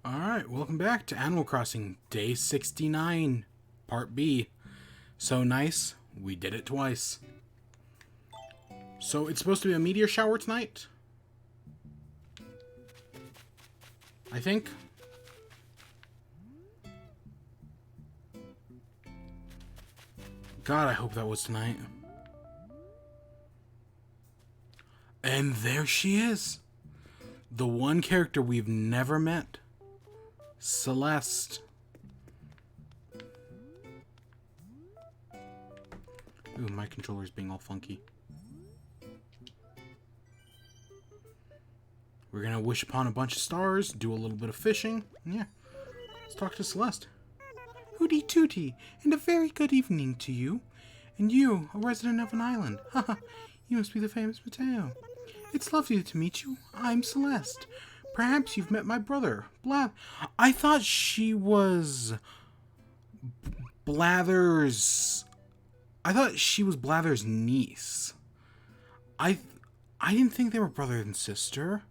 Alright, welcome back to Animal Crossing Day 69, Part B. So nice, we did it twice. So it's supposed to be a meteor shower tonight? I think. God, I hope that was tonight. And there she is. The one character we've never met. Celeste. Ooh, my controller's being all funky. We're gonna wish upon a bunch of stars, do a little bit of fishing. Yeah. Let's talk to Celeste. Hooty tooty, and a very good evening to you. And you, a resident of an island. Haha, you must be the famous Mateo. It's lovely to meet you. I'm Celeste. Perhaps you've met my brother, I thought she was Blather's... I thought she was Blather's niece. I didn't think they were brother and sister.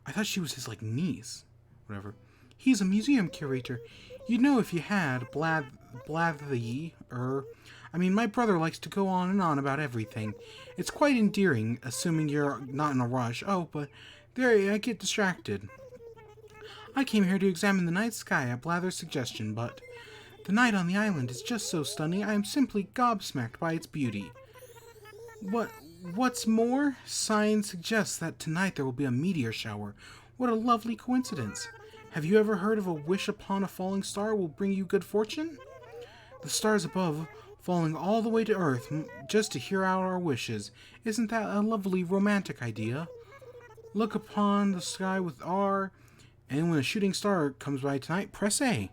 I thought she was his, niece. Whatever. He's a museum curator. You'd know if you had Blathy, I mean, my brother likes to go on and on about everything. It's quite endearing, assuming you're not in a rush. Oh, but there, I get distracted. I came here to examine the night sky at Blather's suggestion, but the night on the island is just so stunning, I am simply gobsmacked by its beauty. What's more, science suggests that tonight there will be a meteor shower. What a lovely coincidence. Have you ever heard of a wish upon a falling star will bring you good fortune? The stars above falling all the way to Earth just to hear out our wishes. Isn't that a lovely romantic idea? Look upon the sky with R, and when a shooting star comes by tonight, press A.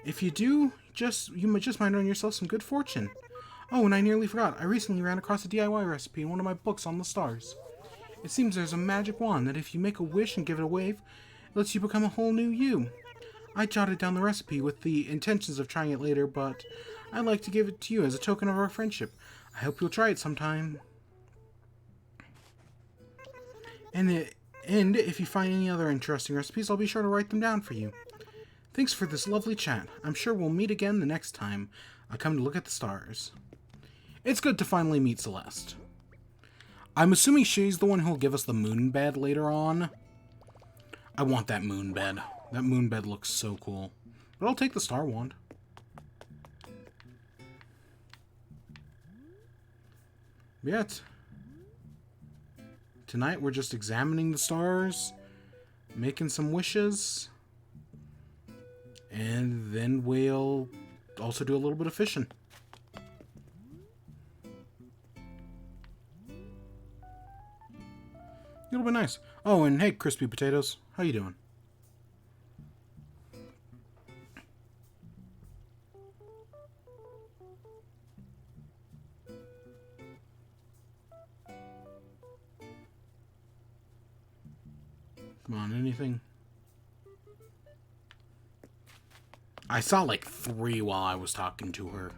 If you do, you might earn yourself some good fortune. Oh, and I nearly forgot. I recently ran across a DIY recipe in one of my books on the stars. It seems there's a magic wand that if you make a wish and give it a wave, it lets you become a whole new you. I jotted down the recipe with the intentions of trying it later, but I'd like to give it to you as a token of our friendship. I hope you'll try it sometime. And if you find any other interesting recipes, I'll be sure to write them down for you. Thanks for this lovely chat. I'm sure we'll meet again the next time I come to look at the stars. It's good to finally meet Celeste. I'm assuming she's the one who'll give us the moon bed later on. I want that moon bed. That moon bed looks so cool. But I'll take the star wand. Yet. Tonight we're just examining the stars, making some wishes, and then we'll also do a little bit of fishing. It'll be nice. Oh, and hey, crispy potatoes, how you doing? Come on, anything? I saw like 3 while I was talking to her.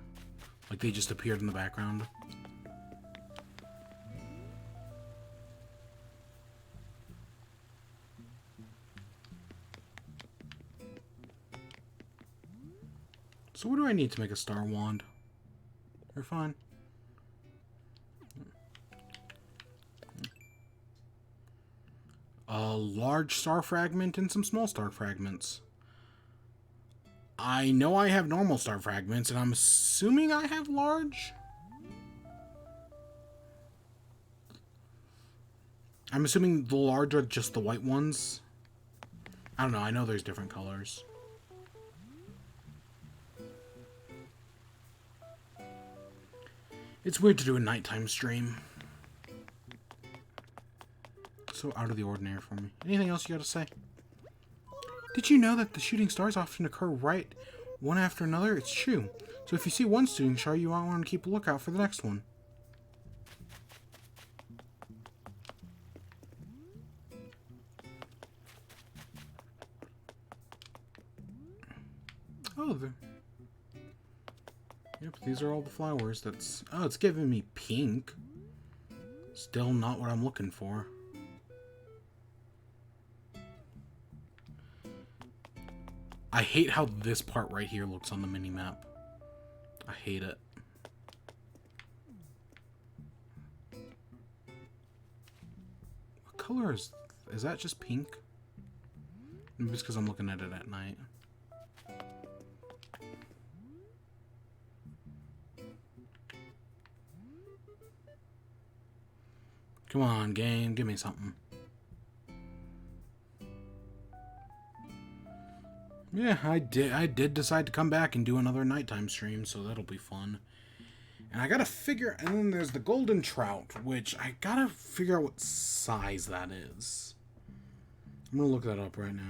Like they just appeared in the background. So what do I need to make a star wand? You're fine. A large star fragment and some small star fragments. I know I have normal star fragments, and I'm assuming I have large? I'm assuming the large are just the white ones. I don't know, I know there's different colors. It's weird to do a nighttime stream. So out of the ordinary for me. Anything else you gotta say? Did you know that the shooting stars often occur right one after another? It's true. So if you see one shooting star, you might want to keep a lookout for the next one. Oh, yep, these are all the flowers. Oh, it's giving me pink. Still not what I'm looking for. I hate how this part right here looks on the mini-map. I hate it. What color is that just pink? Maybe it's because I'm looking at it at night. Come on, game, give me something. Yeah, I did decide to come back and do another nighttime stream, so that'll be fun. And I gotta figure, and then there's the golden trout, which I gotta figure out what size that is. I'm gonna look that up right now.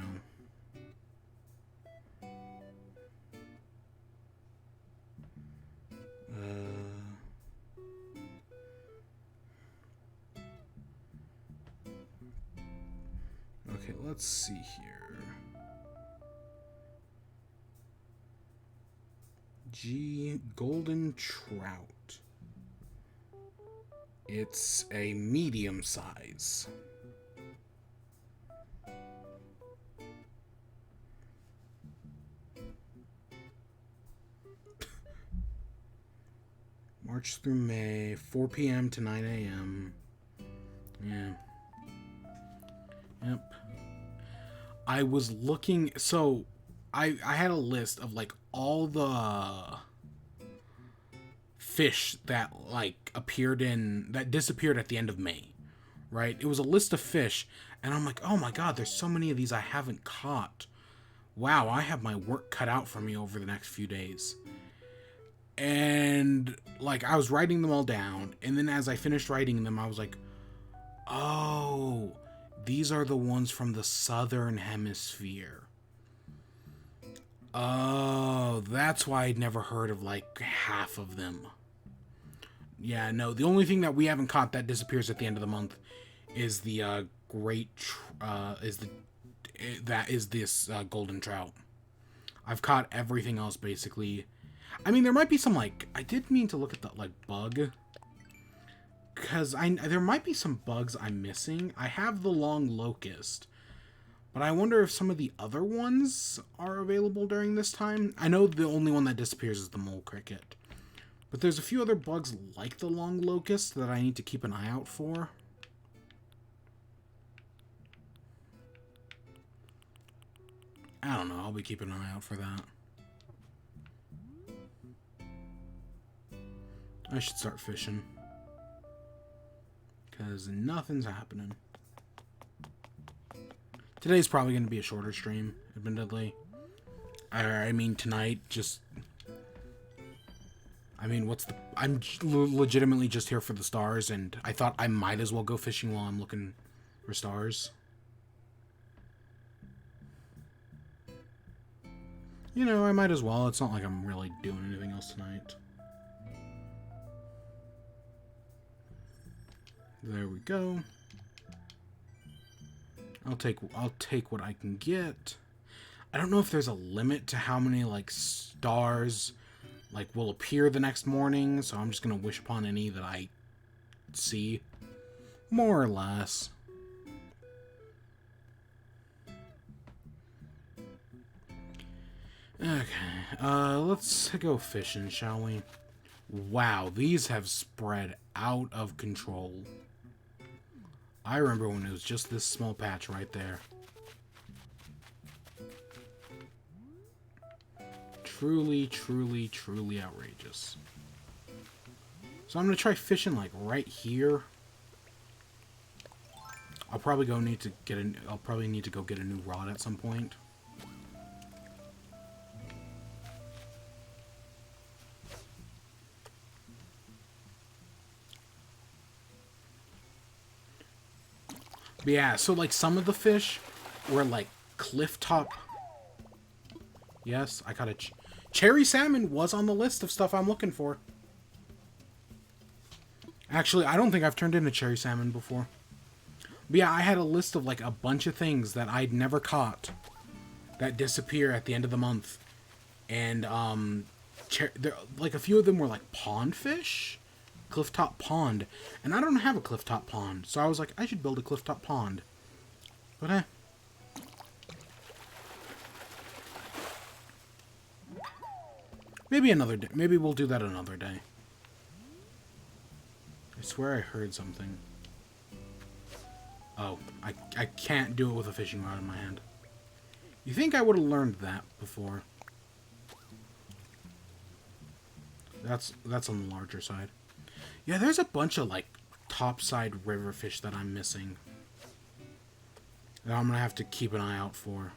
Okay, let's see here. Golden trout. It's a medium size. March through May, 4 p.m. to 9 a.m. Yeah. Yep. I was looking, so I had a list of like all the fish that like that disappeared at the end of May, right? It was a list of fish, and I'm like, oh my god, there's so many of these I haven't caught. Wow, I have my work cut out for me over the next few days. And like I was writing them all down, and then as I finished writing them, I was like, oh, these are the ones from the southern hemisphere. Oh, that's why I'd never heard of like half of them. Yeah, no, the only thing that we haven't caught that disappears at the end of the month is the this golden trout. I've caught everything else basically. I mean, there might be some like, I did mean to look at the like bug, because there might be some bugs I'm missing. I have the long locust, but I wonder if some of the other ones are available during this time. I know the only one that disappears is the mole cricket, but there's a few other bugs like the long locust that I need to keep an eye out for. I don't know, I'll be keeping an eye out for that. I should start fishing, because nothing's happening. Today's probably going to be a shorter stream, admittedly. I mean, tonight, I'm legitimately just here for the stars, and I thought I might as well go fishing while I'm looking for stars. You know, I might as well. It's not like I'm really doing anything else tonight. There we go. I'll take what I can get. I don't know if there's a limit to how many like stars like will appear the next morning, so I'm just gonna wish upon any that I see, more or less. Okay, let's go fishing, shall we? Wow, these have spread out of control. I remember when it was just this small patch right there. Truly, truly, truly outrageous. So I'm gonna try fishing like right here. I'll probably need to go get a new rod at some point. But yeah, so like some of the fish were like cliff top. Yes, I caught a cherry salmon was on the list of stuff I'm looking for. Actually, I don't think I've turned in a cherry salmon before. But yeah, I had a list of like a bunch of things that I'd never caught that disappear at the end of the month. And like a few of them were like pond fish. Clifftop pond, and I don't have a clifftop pond, so I was like, I should build a clifftop pond. But Maybe another day. Maybe we'll do that another day. I swear I heard something. Oh, I can't do it with a fishing rod in my hand. You think I would have learned that before? That's on the larger side. Yeah, there's a bunch of, like, topside river fish that I'm missing. That I'm gonna have to keep an eye out for.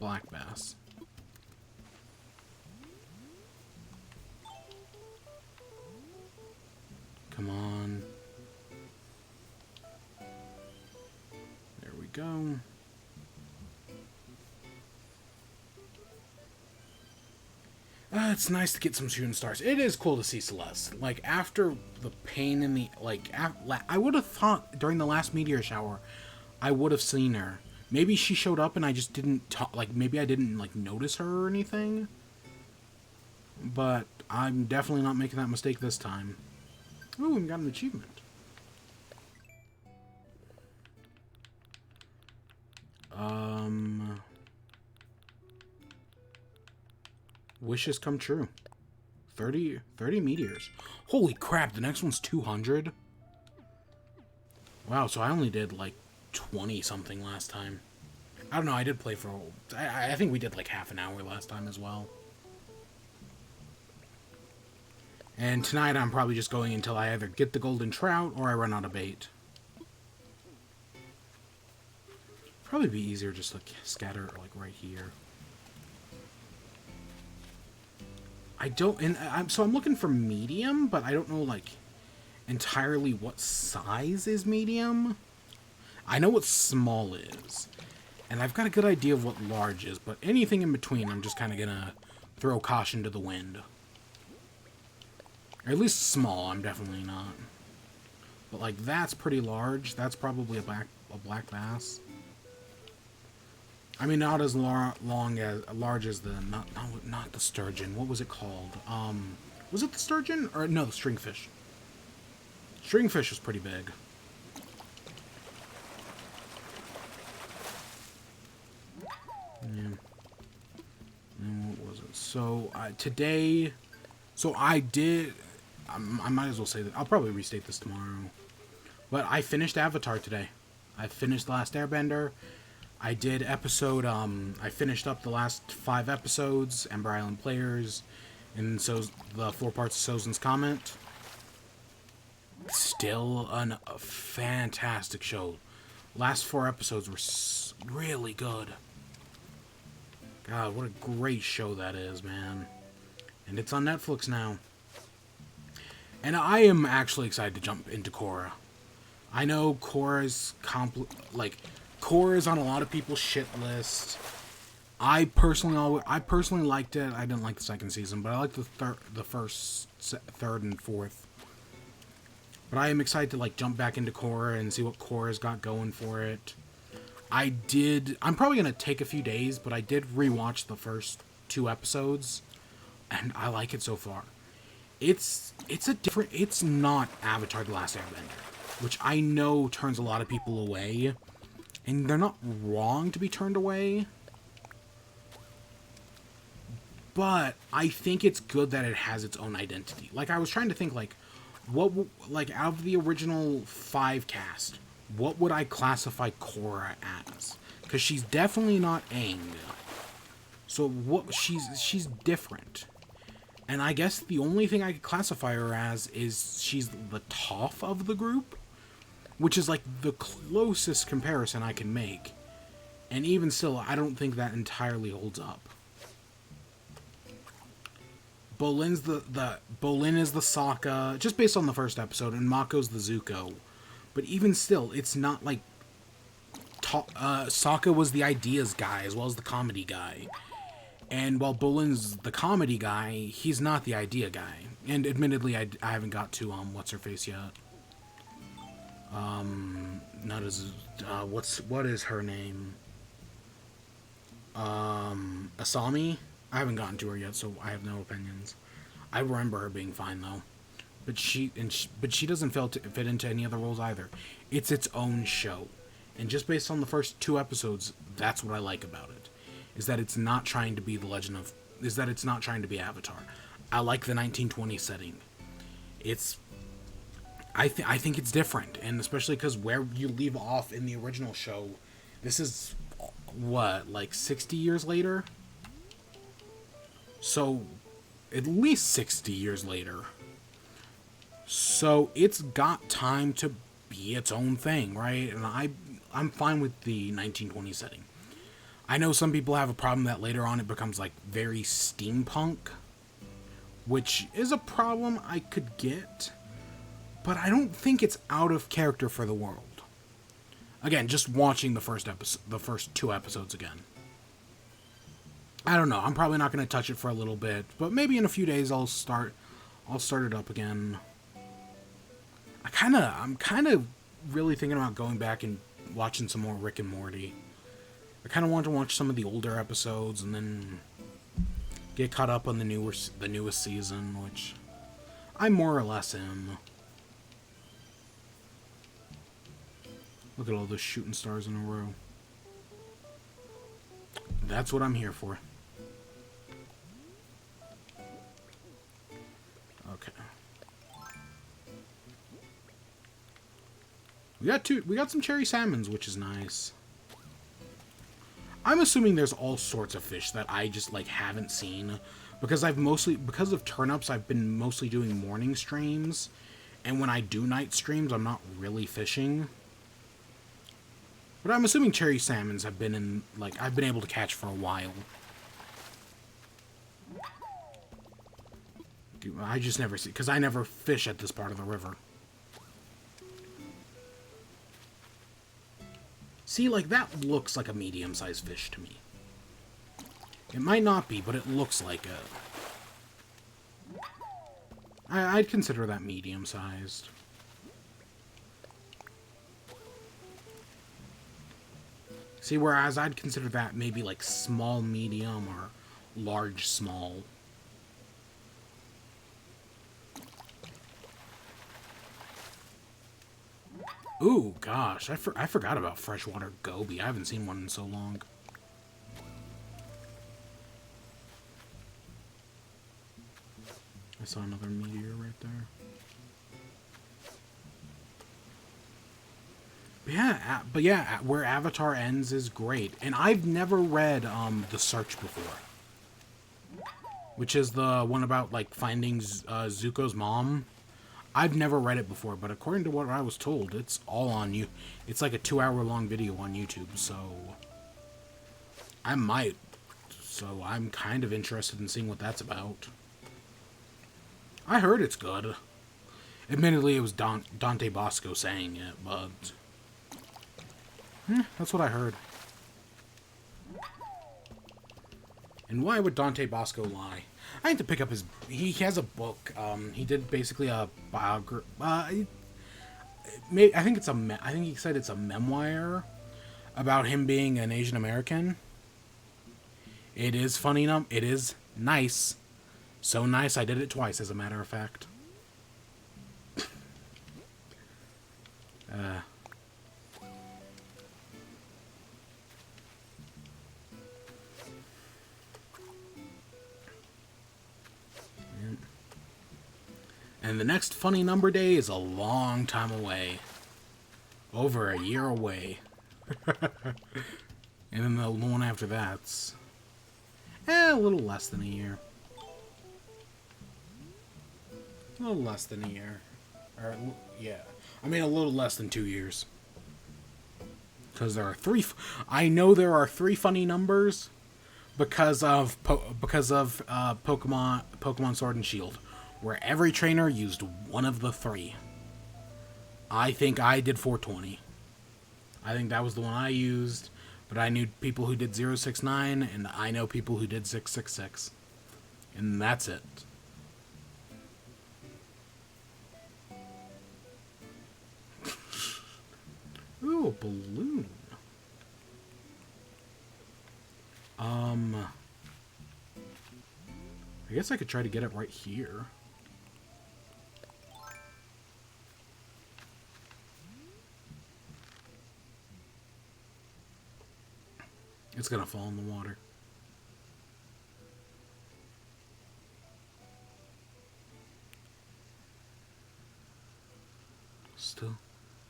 Black bass. Come on. There we go. It's nice to get some shooting stars. It is cool to see Celeste. Like, after the pain in the... Like, I would have thought during the last meteor shower, I would have seen her. Maybe she showed up and I just didn't talk... Like, maybe I didn't, like, notice her or anything. But I'm definitely not making that mistake this time. Ooh, we got an achievement. Wishes come true. 30 meteors. Holy crap, the next one's 200? Wow, so I only did like 20 something last time. I don't know, I did play for... I think we did like half an hour last time as well. And tonight I'm probably just going until I either get the golden trout or I run out of bait. Probably be easier just to scatter like right here. I don't, and so I'm looking for medium, but I don't know like entirely what size is medium. I know what small is, and I've got a good idea of what large is, but anything in between I'm just kind of gonna throw caution to the wind. Or at least small, I'm definitely not. But like that's pretty large. That's probably a black bass. I mean, not as large as the not the sturgeon. What was it called? Was it the sturgeon or no, the stringfish? Stringfish was pretty big. Yeah. And what was it? So today, so I did. I might as well say that I'll probably restate this tomorrow. But I finished Avatar today. I finished The Last Airbender. I did episode, I finished up the last 5 episodes, Ember Island Players, and so the 4 parts of Sozin's Comment. Still a fantastic show. Last 4 episodes were really good. God, what a great show that is, man. And it's on Netflix now. And I am actually excited to jump into Korra. I know Korra's Korra is on a lot of people's shit list. I personally liked it. I didn't like the second season, but I liked the first, third, and fourth. But I am excited to like jump back into Korra and see what Korra's got going for it. I'm probably gonna take a few days, but I did rewatch the first 2 episodes, and I like it so far. It's not Avatar: The Last Airbender, which I know turns a lot of people away. And they're not wrong to be turned away. But I think it's good that it has its own identity. Like, I was trying to think, like, out of the original 5 cast, what would I classify Korra as? Because she's definitely not Aang. So, she's different. And I guess the only thing I could classify her as is she's the Toph of the group. Which is, like, the closest comparison I can make. And even still, I don't think that entirely holds up. Bolin is the Sokka, just based on the first episode, and Mako's the Zuko. But even still, it's not, like... Sokka was the ideas guy, as well as the comedy guy. And while Bolin's the comedy guy, he's not the idea guy. And admittedly, I haven't got to, what's-her-face yet. Not as, what is her name? Asami? I haven't gotten to her yet, so I have no opinions. I remember her being fine though. But she doesn't fit into any other roles either. It's its own show, and just based on the first 2 episodes, that's what I like about it. Is that it's not trying to be the Legend of. Is that it's not trying to be Avatar. I like the 1920 setting. It's. I think it's different, and especially because where you leave off in the original show, this is what, like 60 years later. So, at least 60 years later. So it's got time to be its own thing, right? And I'm fine with the 1920 setting. I know some people have a problem that later on it becomes like very steampunk, which is a problem I could get, but I don't think it's out of character for the world. Again, just watching the first 2 episodes again. I don't know. I'm probably not going to touch it for a little bit, but maybe in a few days I'll start it up again. I'm kind of really thinking about going back and watching some more Rick and Morty. I kind of want to watch some of the older episodes and then get caught up on the newest season, which I more or less am. Look at all those shooting stars in a row. That's what I'm here for. Okay. We got some cherry salmons, which is nice. I'm assuming there's all sorts of fish that I just like haven't seen because because of turnips I've been mostly doing morning streams, and when I do night streams I'm not really fishing. But I'm assuming cherry salmons have been I've been able to catch for a while. I just never see, because I never fish at this part of the river. See, like, that looks like a medium-sized fish to me. It might not be, but it looks like it. I'd consider that medium-sized. See, whereas I'd consider that maybe, like, small, medium, or large, small. Ooh, gosh, I forgot about freshwater goby. I haven't seen one in so long. I saw another meteor right there. But yeah, where Avatar ends is great. And I've never read The Search before. Which is the one about, like, finding Zuko's mom. I've never read it before, but according to what I was told, it's all on you. It's like a 2-hour-long video on YouTube, so I might. So I'm kind of interested in seeing what that's about. I heard it's good. Admittedly, it was Dante Bosco saying it, but that's what I heard. And why would Dante Bosco lie? I need to pick up his... He has a book. He did basically a biography... I think it's I think he said it's a memoir about him being an Asian American. It is funny enough. It is nice. So nice, I did it twice, as a matter of fact. And the next funny number day is a long time away. Over a year away. And then the one after that's... a little less than a year. A little less than a year. Or, yeah. I mean, a little less than 2 years. Because there are I know there are 3 funny numbers because of Pokemon Sword and Shield, where every trainer used one of the 3. I think I did 420. I think that was the one I used, but I knew people who did 069, and I know people who did 666. And that's it. Ooh, a balloon. I guess I could try to get it right here. It's gonna fall in the water.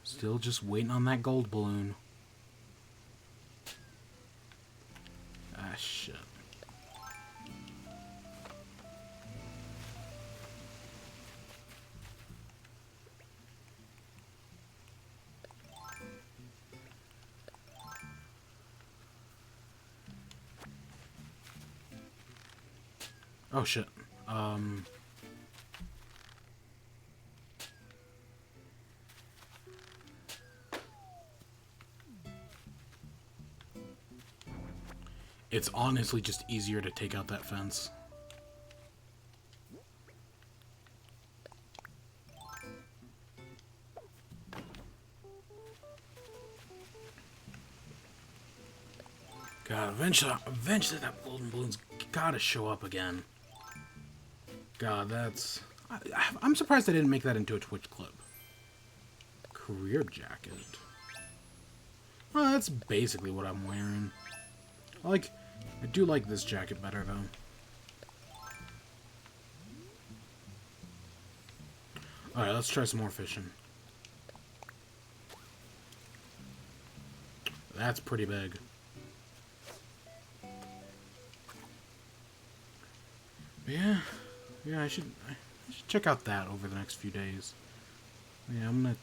Still just waiting on that gold balloon. Ah, shit. Oh, shit. It's honestly just easier to take out that fence. God, eventually that golden balloon's gotta show up again. God, that's... I'm surprised I didn't make that into a Twitch clip. Career jacket. Well, that's basically what I'm wearing. I do like this jacket better, though. Alright, let's try some more fishing. That's pretty big. Yeah, I should check out that over the next few days. Yeah, I'm gonna...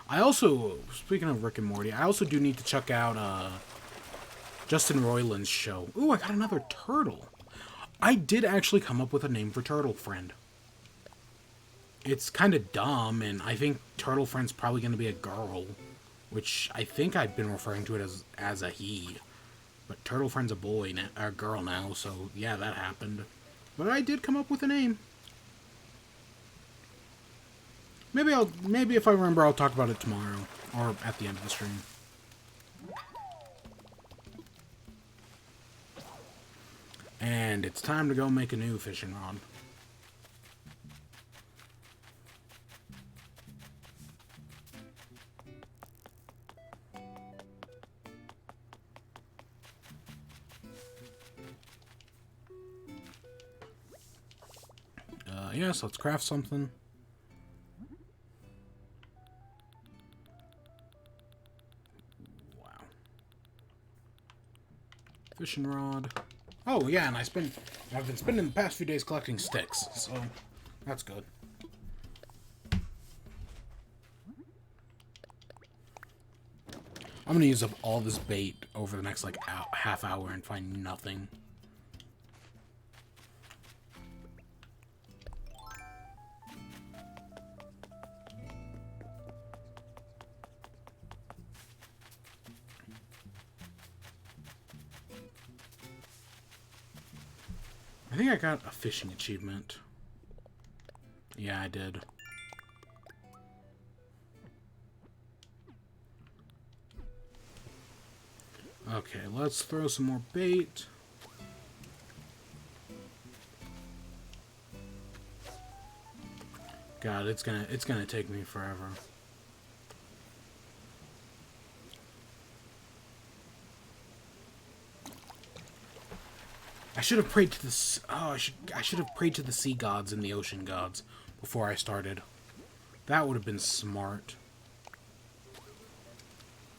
I also, speaking of Rick and Morty, I also do need to check out, Justin Roiland's show. Ooh, I got another turtle. I did actually come up with a name for Turtle Friend. It's kind of dumb, and I think Turtle Friend's probably going to be a girl, which I think I've been referring to it as a he. But Turtle Friend's a boy, a girl now, so yeah, that happened. But I did come up with a name. Maybe if I remember, I'll talk about it tomorrow, or at the end of the stream. And it's time to go make a new fishing rod. Yes, let's craft something. Wow. Fishing rod. Oh, yeah, and I've been spending the past few days collecting sticks, so that's good. I'm gonna use up all this bait over the next, like, half hour and find nothing. I think I got a fishing achievement. Yeah, I did. Okay, let's throw some more bait. God, it's gonna take me forever. I should have prayed to the... Oh, I should have prayed to the sea gods and the ocean gods before I started. That would have been smart.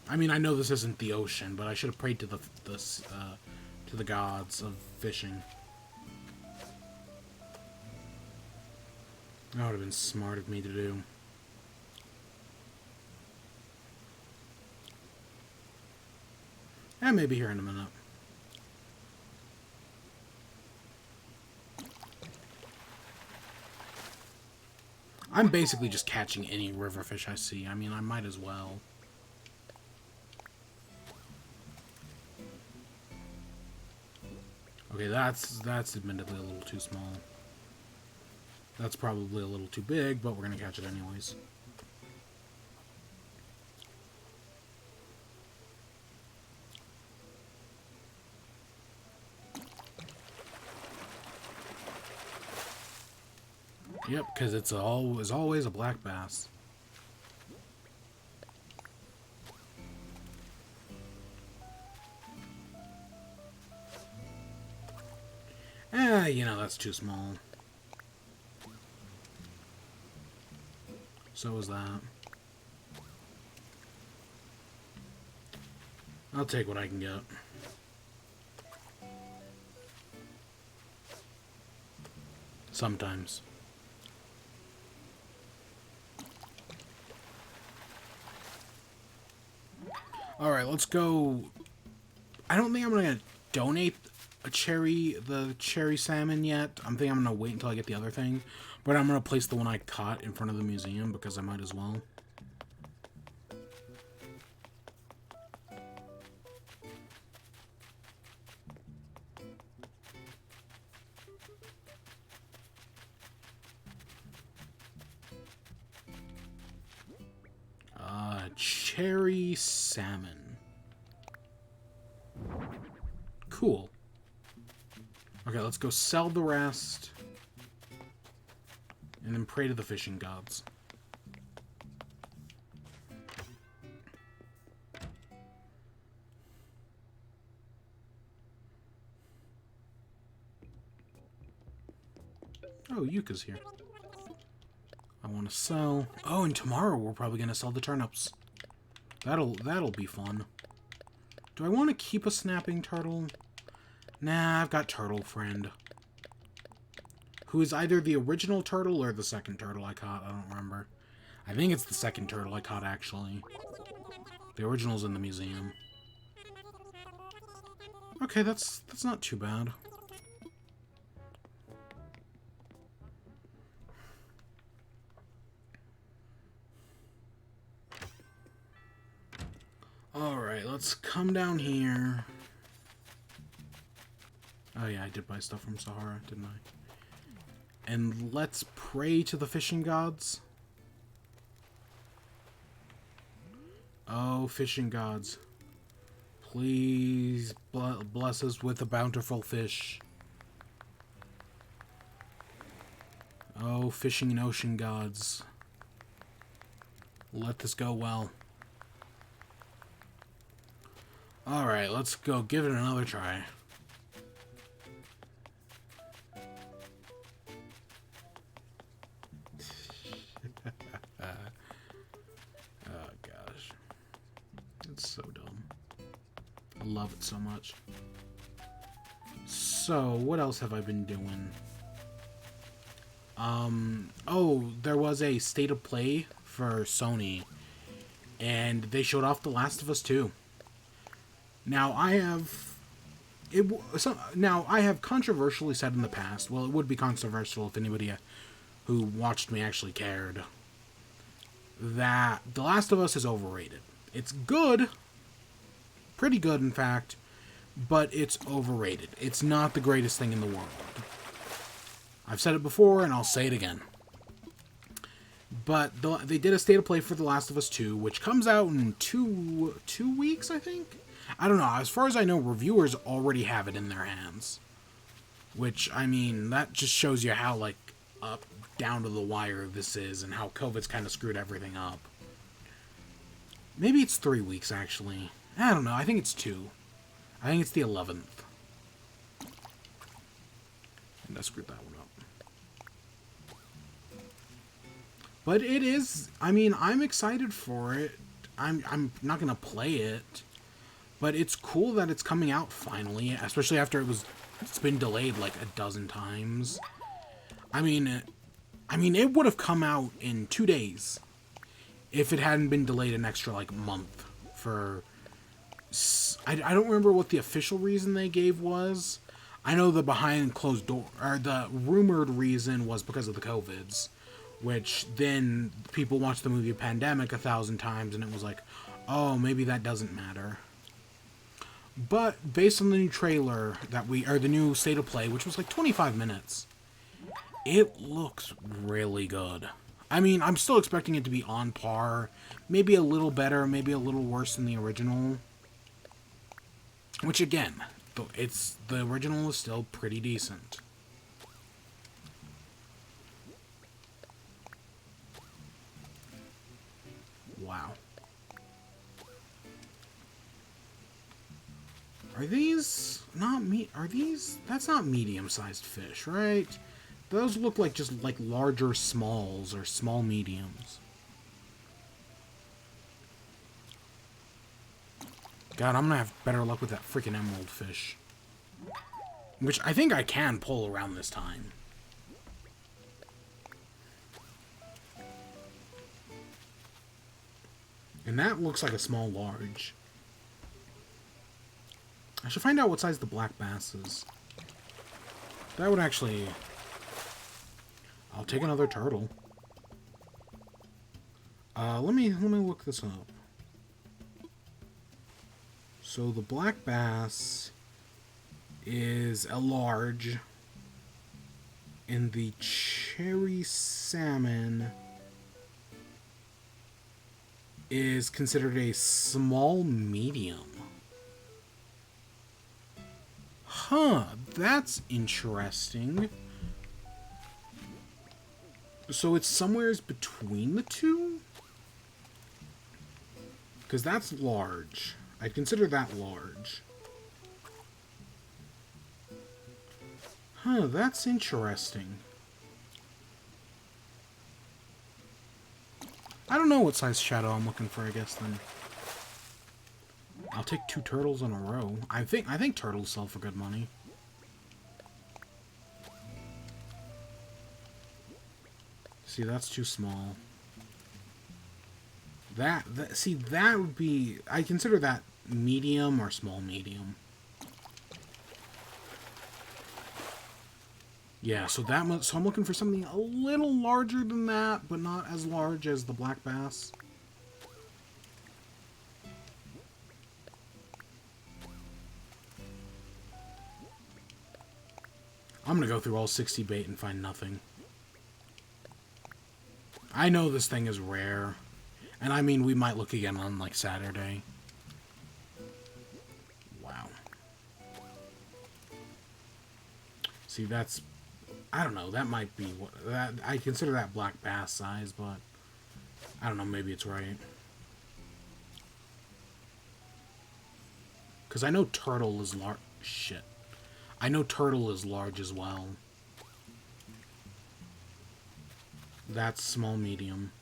I mean, I know this isn't the ocean, but I should have prayed to the gods of fishing. That would have been smart of me to do. And maybe here in a minute. I'm basically just catching any river fish I see. I mean, I might as well. Okay, that's admittedly a little too small. That's probably a little too big, but we're gonna catch it anyways. Yep, because it's always a black bass. You know, that's too small. So is that. I'll take what I can get. Sometimes. Alright, let's go. I don't think I'm going to donate the cherry salmon yet. I'm thinking I'm going to wait until I get the other thing. But I'm going to place the one I caught in front of the museum because I might as well. Cherry salmon. Cool. Okay, let's go sell the rest. And then pray to the fishing gods. Oh, Yuka's here. I want to sell. Oh, and tomorrow we're probably going to sell the turnips. That'll be fun. Do I want to keep a snapping turtle? Nah, I've got Turtle Friend. Who is either the original turtle or the second turtle I caught. I don't remember. I think it's the second turtle I caught, actually. The original's in the museum. Okay, that's not too bad. Alright, let's come down here. Oh yeah, I did buy stuff from Sahara, didn't I? And let's pray to the fishing gods. Oh, fishing gods. Please bless us with a bountiful fish. Oh, fishing and ocean gods. Let this go well. Alright, let's go give it another try. Oh gosh. It's so dumb. I love it so much. So, what else have I been doing? Oh, there was a state of play for Sony, and they showed off The Last of Us 2. Now, I have controversially said in the past, well, it would be controversial if anybody who watched me actually cared, that The Last of Us is overrated. It's good, pretty good in fact, but it's overrated. It's not the greatest thing in the world. I've said it before, and I'll say it again. But they did a state of play for The Last of Us 2, which comes out in two weeks, I think? I don't know. As far as I know, reviewers already have it in their hands. Which, I mean, that just shows you how, like, up, down to the wire this is, and how COVID's kind of screwed everything up. Maybe it's 3 weeks, actually. I don't know. I think it's 2. I think it's the 11th. And I screwed that one up. But it is, I mean, I'm excited for it. I'm not going to play it. But it's cool that it's coming out finally, especially after it's been delayed like a dozen times. I mean, it would have come out in 2 days if it hadn't been delayed an extra, like, month for... I don't remember what the official reason they gave was. I know the behind closed door, or the rumored reason was because of the COVIDs, which then people watched the movie Pandemic 1,000 times, and it was like, oh, maybe that doesn't matter. But based on the new trailer or the new state of play, which was like 25 minutes, it looks really good. I mean, I'm still expecting it to be on par, maybe a little better, maybe a little worse than the original. Which again, the original is still pretty decent. Wow. Are these not are these... That's not medium-sized fish, right? Those look like just like larger smalls or small mediums. God, I'm gonna have better luck with that freaking emerald fish. Which I think I can pull around this time. And that looks like a small large. I should find out what size the black bass is. That would actually... I'll take another turtle. Let me look this up. So the black bass is a large, and the cherry salmon is considered a small medium. Huh, that's interesting. So it's somewhere between the two? Because that's large. I'd consider that large. Huh, that's interesting. I don't know what size shadow I'm looking for, I guess, then. I'll take 2 turtles in a row. I think turtles sell for good money. See, that's too small. See, that would be... I consider that medium or small medium. Yeah, so so I'm looking for something a little larger than that, but not as large as the black bass. I'm gonna go through all 60 bait and find nothing. I know this thing is rare. And I mean, we might look again on, like, Saturday. Wow. See, that's... I don't know, that might be... I consider that black bass size, but... I don't know, maybe it's right. Because I know turtle is large... Shit. I know turtle is large as well. That's small medium.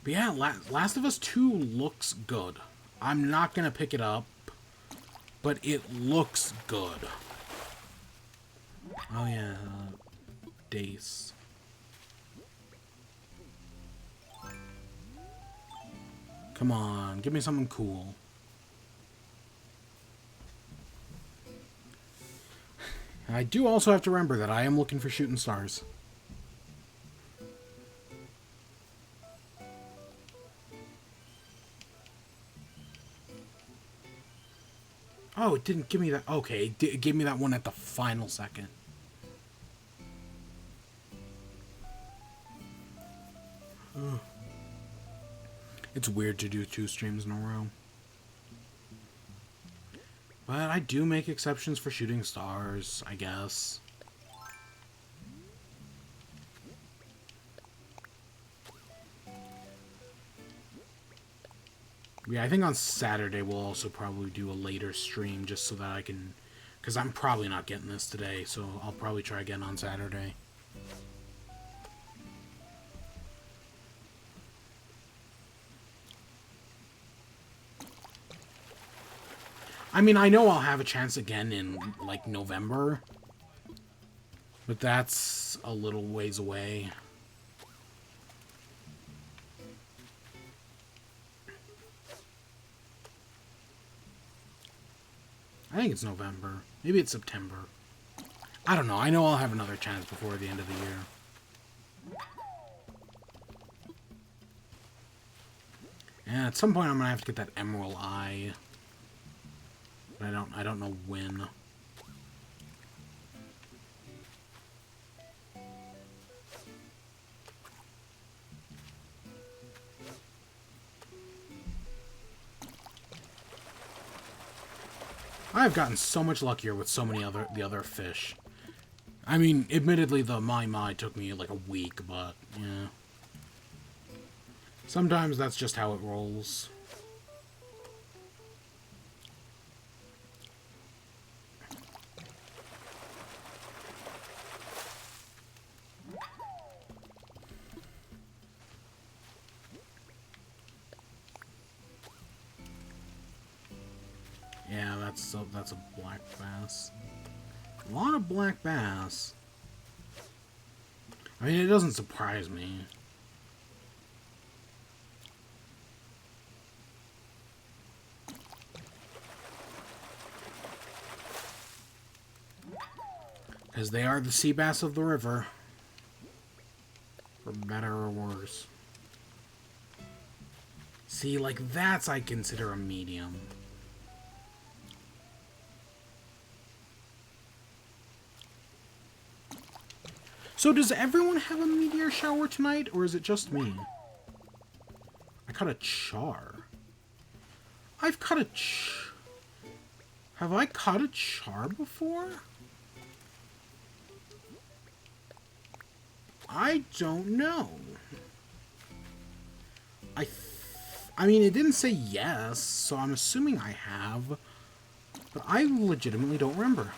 But yeah, Last of Us 2 looks good. I'm not gonna pick it up, but it looks good. Oh yeah, Dace. Come on, give me something cool. I do also have to remember that I am looking for shooting stars. Oh, it didn't give me that. Okay, it gave me that one at the final second. Ugh. It's weird to do 2 streams in a row. But I do make exceptions for shooting stars, I guess. Yeah, I think on Saturday we'll also probably do a later stream just so that I can... Because I'm probably not getting this today, so I'll probably try again on Saturday. I mean, I know I'll have a chance again in, like, November. But that's a little ways away. I think it's November. Maybe it's September. I don't know. I know I'll have another chance before the end of the year. And at some point I'm gonna have to get that Emerald Eye. But I don't know when. I've gotten so much luckier with so many the other fish. I mean, admittedly, the Mai Mai took me like a week, but yeah. Sometimes that's just how it rolls. Yeah, that's a black bass. A lot of black bass. I mean, it doesn't surprise me. Because they are the sea bass of the river. For better or worse. See, like, that's I consider a medium. So does everyone have a meteor shower tonight, or is it just me? I caught a char. I've caught a Have I caught a char before? I don't know. I mean, it didn't say yes, so I'm assuming I have. But I legitimately don't remember.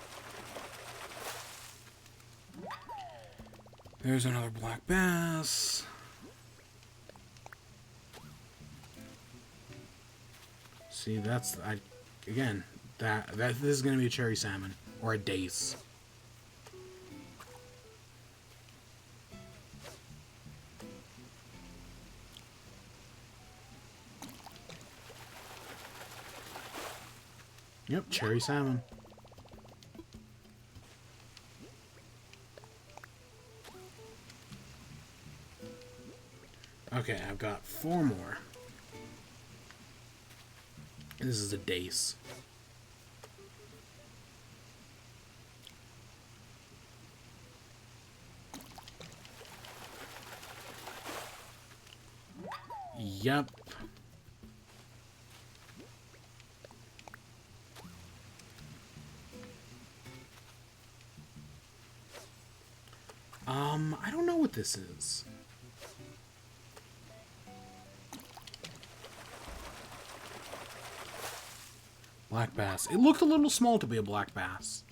There's another black bass. See, that's again, this is gonna be a cherry salmon or a dace. Yep, cherry salmon. Okay, I've got 4 more. This is a dace. Yep. I don't know what this is. Black bass. It looked a little small to be a black bass.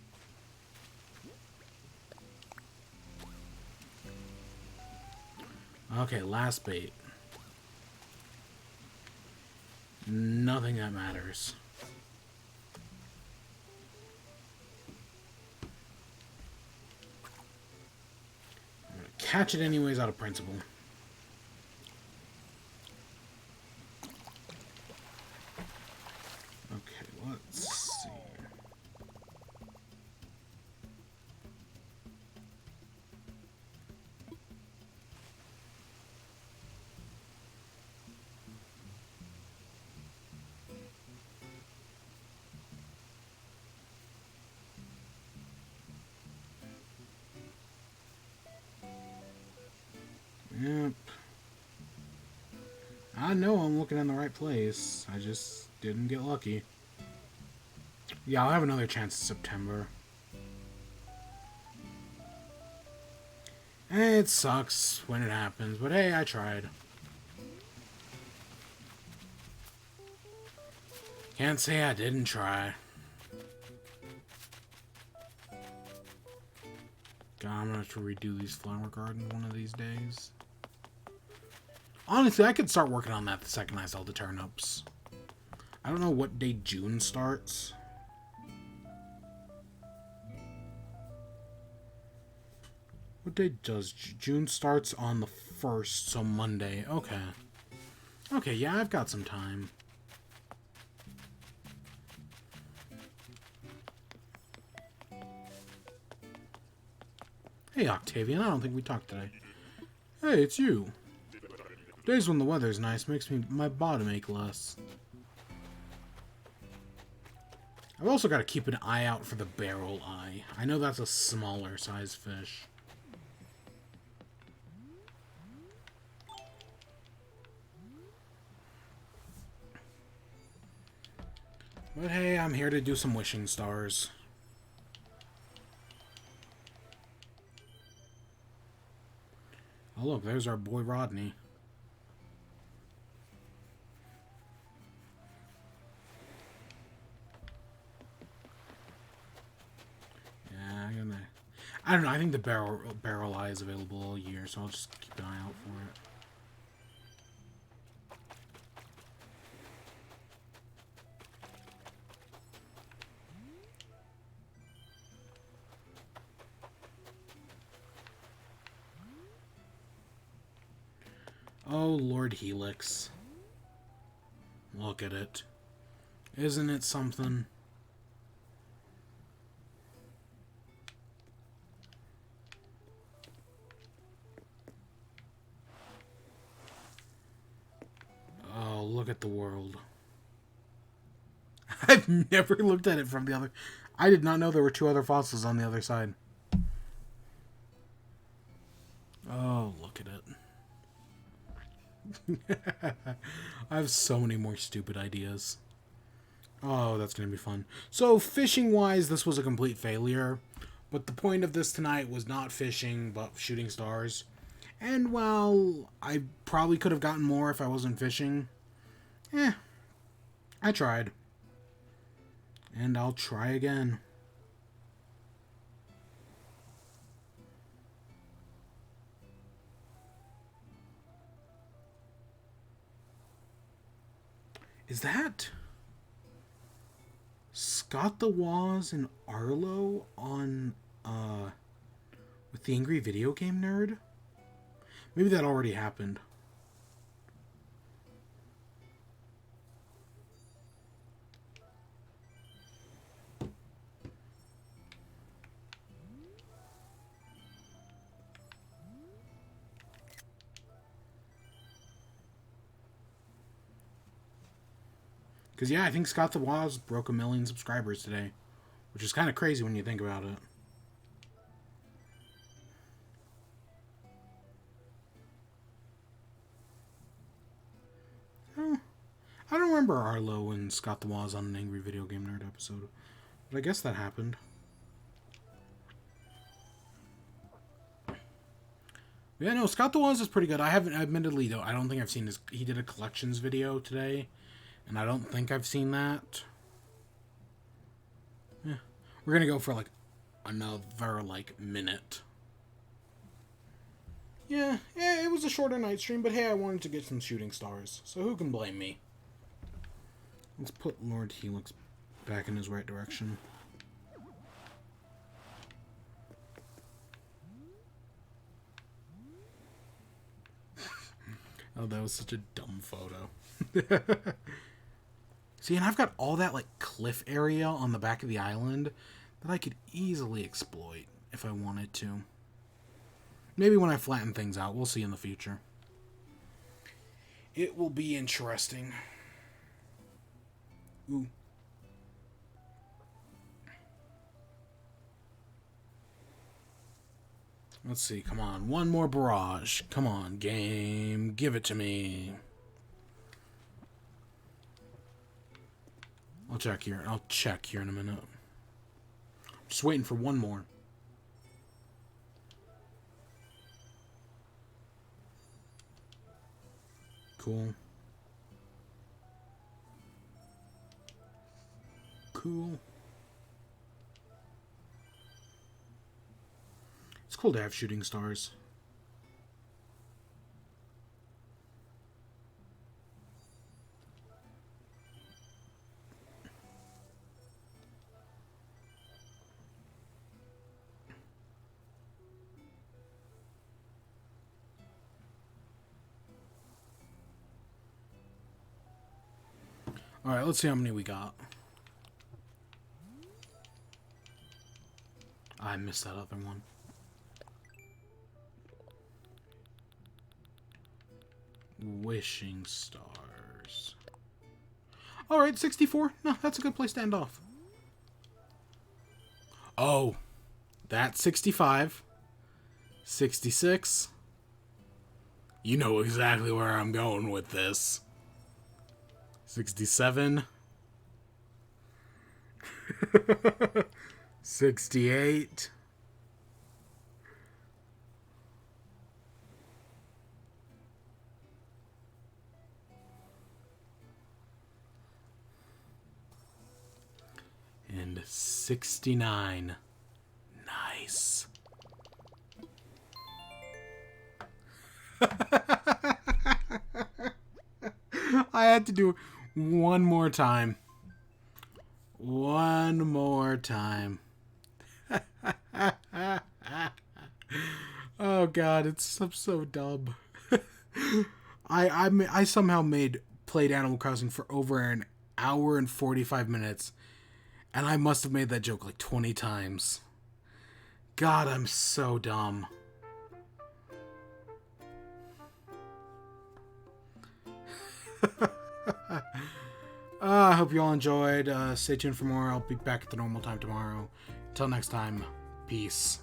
Okay, last bait. Nothing that matters. I'm gonna catch it anyways out of principle. Okay, let's see. Yep. I know I'm looking in the right place. I just didn't get lucky. Yeah, I'll have another chance in September. It sucks when it happens, but hey, I tried. Can't say I didn't try. God, I'm gonna have to redo these flower gardens one of these days. Honestly, I could start working on that the second I sell the turnips. I don't know what day June starts. What day does June starts on the 1st, so Monday. Okay. Okay, yeah, I've got some time. Hey, Octavian, I don't think we talked today. Hey, it's you. Days when the weather's nice makes my bottom ache less. I've also got to keep an eye out for the barrel eye. I know that's a smaller size fish. But hey, I'm here to do some wishing stars. Oh look, there's our boy Rodney. I don't know. I think the barrel eye is available all year, so I'll just keep an eye out for it. Oh, Lord Helix. Look at it. Isn't it something? Oh, look at the world. I've never looked at it from the other... I did not know there were two other fossils on the other side. Oh, look at it. I have so many more stupid ideas. Oh, that's going to be fun. So, fishing-wise, this was a complete failure. But the point of this tonight was not fishing, but shooting stars. And while I probably could have gotten more if I wasn't fishing, I tried. And I'll try again. Is that Scott the Woz and Arlo on, with the Angry Video Game Nerd? Maybe that already happened. Because, yeah, I think Scott the Woz broke 1 million subscribers today. Which is kind of crazy when you think about it. Oh, I don't remember Arlo and Scott the Woz on an Angry Video Game Nerd episode. But I guess that happened. Yeah, no, Scott the Woz is pretty good. I haven't, admittedly, though, I don't think I've seen his... He did a collections video today. And I don't think I've seen that. Yeah. We're going to go for, like, another, like, minute. Yeah, it was a shorter night stream, but hey, I wanted to get some shooting stars. So who can blame me? Let's put Lord Helix back in his right direction. Oh, that was such a dumb photo. See, and I've got all that, like, cliff area on the back of the island that I could easily exploit if I wanted to. Maybe when I flatten things out. We'll see in the future. It will be interesting. Ooh. Let's see. Come on. One more barrage. Come on, game. Give it to me. I'll check here. I'll check here in a minute. Just waiting for one more. Cool. Cool. It's cool to have shooting stars. Alright, let's see how many we got. I missed that other one. Wishing stars. Alright, 64. No, that's a good place to end off. Oh, that's 65. 66. You know exactly where I'm going with this. 67. 68. And 69. Nice. I had to do it one more time. One more time. Oh god, I'm so dumb. I somehow played Animal Crossing for over an hour and 45 minutes, and I must have made that joke like 20 times. God, I'm so dumb. I hope you all enjoyed. Stay tuned for more. I'll be back at the normal time tomorrow. Until next time, peace.